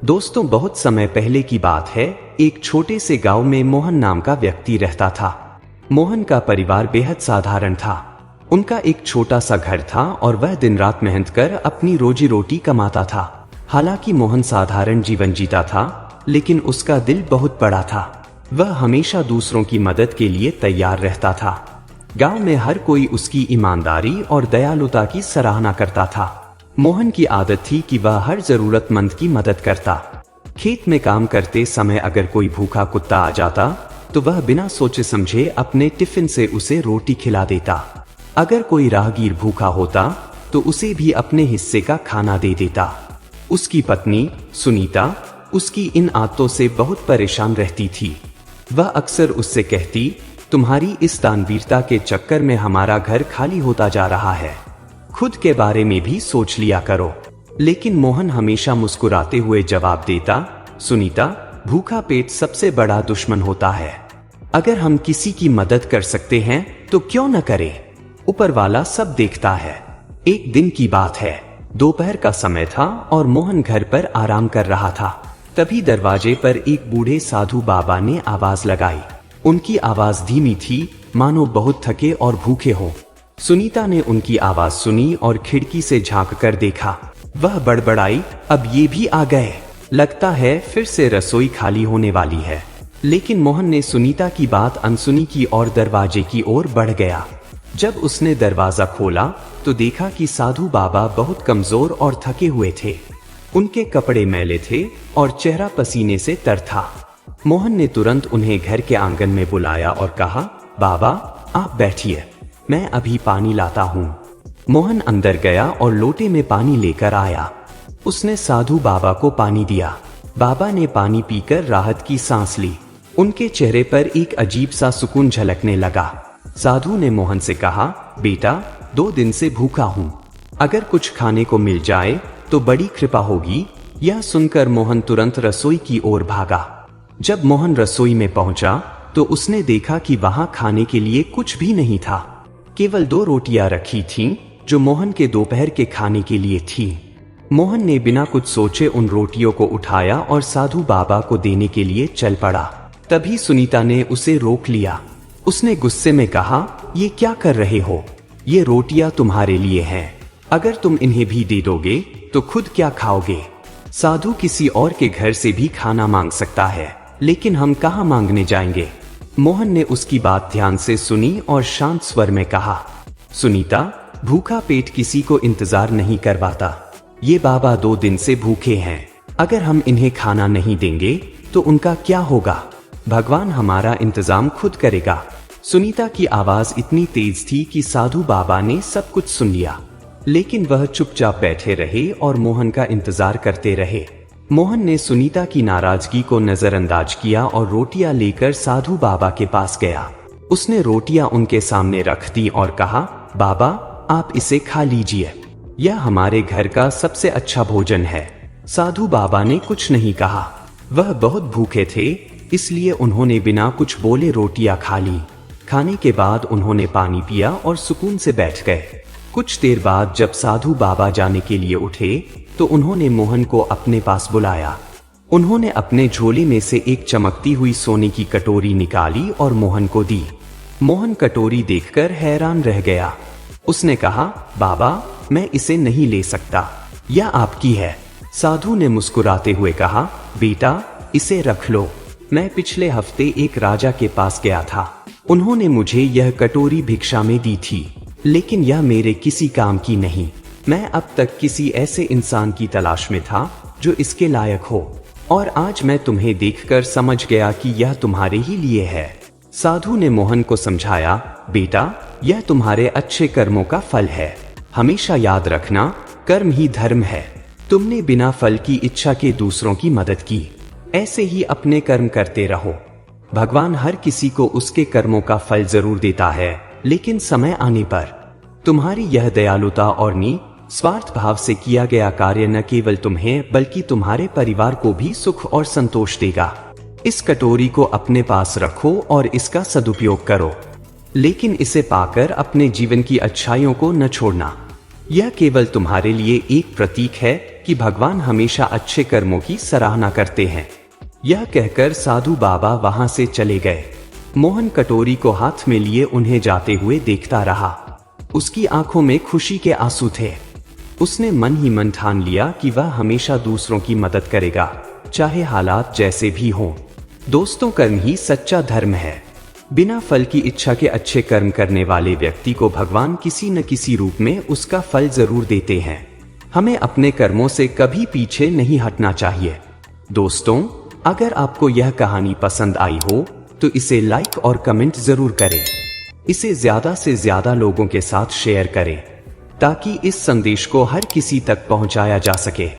दोस्तों, बहुत समय पहले की बात है। एक छोटे से गांव में मोहन नाम का व्यक्ति रहता था। मोहन का परिवार बेहद साधारण था। उनका एक छोटा सा घर था और वह दिन रात मेहनत कर अपनी रोजी रोटी कमाता था। हालांकि मोहन साधारण जीवन जीता था, लेकिन उसका दिल बहुत बड़ा था। वह हमेशा दूसरों की मदद के लिए तैयार रहता था। गांव में हर कोई उसकी ईमानदारी और दयालुता की सराहना करता था। मोहन की आदत थी कि वह हर जरूरतमंद की मदद करता। खेत में काम करते समय अगर कोई भूखा कुत्ता आ जाता तो वह बिना सोचे समझे अपने टिफिन से उसे रोटी खिला देता। अगर कोई राहगीर भूखा होता तो उसे भी अपने हिस्से का खाना दे देता। उसकी पत्नी सुनीता उसकी इन आदतों से बहुत परेशान रहती थी। वह अक्सर उससे कहती, तुम्हारी इस दानवीरता के चक्कर में हमारा घर खाली होता जा रहा है। खुद के बारे में भी सोच लिया करो। लेकिन मोहन हमेशा मुस्कुराते हुए जवाब देता, सुनीता, भूखा पेट सबसे बड़ा दुश्मन होता है। अगर हम किसी की मदद कर सकते हैं तो क्यों न करें? ऊपर वाला सब देखता है। एक दिन की बात है। दोपहर का समय था और मोहन घर पर आराम कर रहा था। तभी दरवाजे पर एक बूढ़े साधु बाबा ने आवाज लगाई। उनकी आवाज धीमी थी, मानो बहुत थके और भूखे हो। सुनीता ने उनकी आवाज सुनी और खिड़की से झांक कर देखा। वह बड़बड़ाई, अब ये भी आ गए। लगता है फिर से रसोई खाली होने वाली है। लेकिन मोहन ने सुनीता की बात अनसुनी की और दरवाजे की ओर बढ़ गया। जब उसने दरवाजा खोला तो देखा कि साधु बाबा बहुत कमजोर और थके हुए थे। उनके कपड़े मैले थे और चेहरा पसीने से तर था। मोहन ने तुरंत उन्हें घर के आंगन में बुलाया और कहा, बाबा आप बैठिए, मैं अभी पानी लाता हूँ। मोहन अंदर गया और लोटे में पानी लेकर आया। उसने साधु बाबा को पानी दिया। बाबा ने पानी पीकर राहत की सांस ली। उनके चेहरे पर एक अजीब सा सुकून झलकने लगा। साधु ने मोहन से कहा, बेटा 2 दिन से भूखा हूँ, अगर कुछ खाने को मिल जाए तो बड़ी कृपा होगी। यह सुनकर मोहन तुरंत रसोई की ओर भागा। जब मोहन रसोई में पहुंचा तो उसने देखा कि वहां खाने के लिए कुछ भी नहीं था। केवल 2 रोटियां रखी थीं, जो मोहन के दोपहर के खाने के लिए थीं। मोहन ने बिना कुछ सोचे उन रोटियों को उठाया और साधु बाबा को देने के लिए चल पड़ा। तभी सुनीता ने उसे रोक लिया। उसने गुस्से में कहा, ये क्या कर रहे हो? ये रोटियां तुम्हारे लिए हैं। अगर तुम इन्हें भी दे दोगे तो खुद क्या खाओगे? साधु किसी और के घर से भी खाना मांग सकता है, लेकिन हम कहाँ मांगने जाएंगे? मोहन ने उसकी बात ध्यान से सुनी और शांत स्वर में कहा, सुनीता, भूखा पेट किसी को इंतजार नहीं करवाता। ये बाबा 2 दिन से भूखे हैं। अगर हम इन्हें खाना नहीं देंगे तो उनका क्या होगा? भगवान हमारा इंतजाम खुद करेगा। सुनीता की आवाज इतनी तेज थी कि साधु बाबा ने सब कुछ सुन लिया, लेकिन वह चुपचाप बैठे रहे और मोहन का इंतजार करते रहे। मोहन ने सुनीता की नाराजगी को नजरअंदाज किया और रोटियां लेकर साधु बाबा के पास गया। उसने रोटियां उनके सामने रख दी और कहा, बाबा आप इसे खा लीजिए, यह हमारे घर का सबसे अच्छा भोजन है। साधु बाबा ने कुछ नहीं कहा। वह बहुत भूखे थे, इसलिए उन्होंने बिना कुछ बोले रोटियां खा ली। खाने के बाद उन्होंने पानी पिया और सुकून से बैठ गए। कुछ देर बाद जब साधु बाबा जाने के लिए उठे तो उन्होंने मोहन को अपने पास बुलाया। उन्होंने अपने झोले में से एक चमकती हुई सोने की कटोरी निकाली और मोहन को दी। मोहन कटोरी देखकर हैरान रह गया। उसने कहा, बाबा मैं इसे नहीं ले सकता, यह आपकी है। साधु ने मुस्कुराते हुए कहा, बेटा इसे रख लो। मैं पिछले हफ्ते एक राजा के पास गया था। उन्होंने मुझे यह कटोरी भिक्षा में दी थी, लेकिन यह मेरे किसी काम की नहीं। मैं अब तक किसी ऐसे इंसान की तलाश में था जो इसके लायक हो, और आज मैं तुम्हें देखकर समझ गया कि यह तुम्हारे ही लिए है। साधु ने मोहन को समझाया, बेटा यह तुम्हारे अच्छे कर्मों का फल है। हमेशा याद रखना, कर्म ही धर्म है। तुमने बिना फल की इच्छा के दूसरों की मदद की, ऐसे ही अपने कर्म करते रहो। भगवान हर किसी को उसके कर्मों का फल जरूर देता है, लेकिन समय आने पर। तुम्हारी यह दयालुता और निस्वार्थ भाव से किया गया कार्य न केवल तुम्हें बल्कि तुम्हारे परिवार को भी सुख और संतोष देगा। इस कटोरी को अपने पास रखो और इसका सदुपयोग करो, लेकिन इसे पाकर अपने जीवन की अच्छाइयों को न छोड़ना। यह केवल तुम्हारे लिए एक प्रतीक है कि भगवान हमेशा अच्छे कर्मों की सराहना करते हैं। यह कहकर साधु बाबा वहां से चले गए। मोहन कटोरी को हाथ में लिए उन्हें जाते हुए देखता रहा। उसकी आंखों में खुशी के आंसू थे। उसने मन ही मन ठान लिया कि वह हमेशा दूसरों की मदद करेगा, चाहे हालात जैसे भी हों। दोस्तों, कर्म ही सच्चा धर्म है। बिना फल की इच्छा के अच्छे कर्म करने वाले व्यक्ति को भगवान किसी न किसी रूप में उसका फल जरूर देते हैं। हमें अपने कर्मों से कभी पीछे नहीं हटना चाहिए। दोस्तों, अगर आपको यह कहानी पसंद आई हो तो इसे लाइक और कमेंट जरूर करें। इसे ज्यादा से ज्यादा लोगों के साथ शेयर करें ताकि इस संदेश को हर किसी तक पहुंचाया जा सके।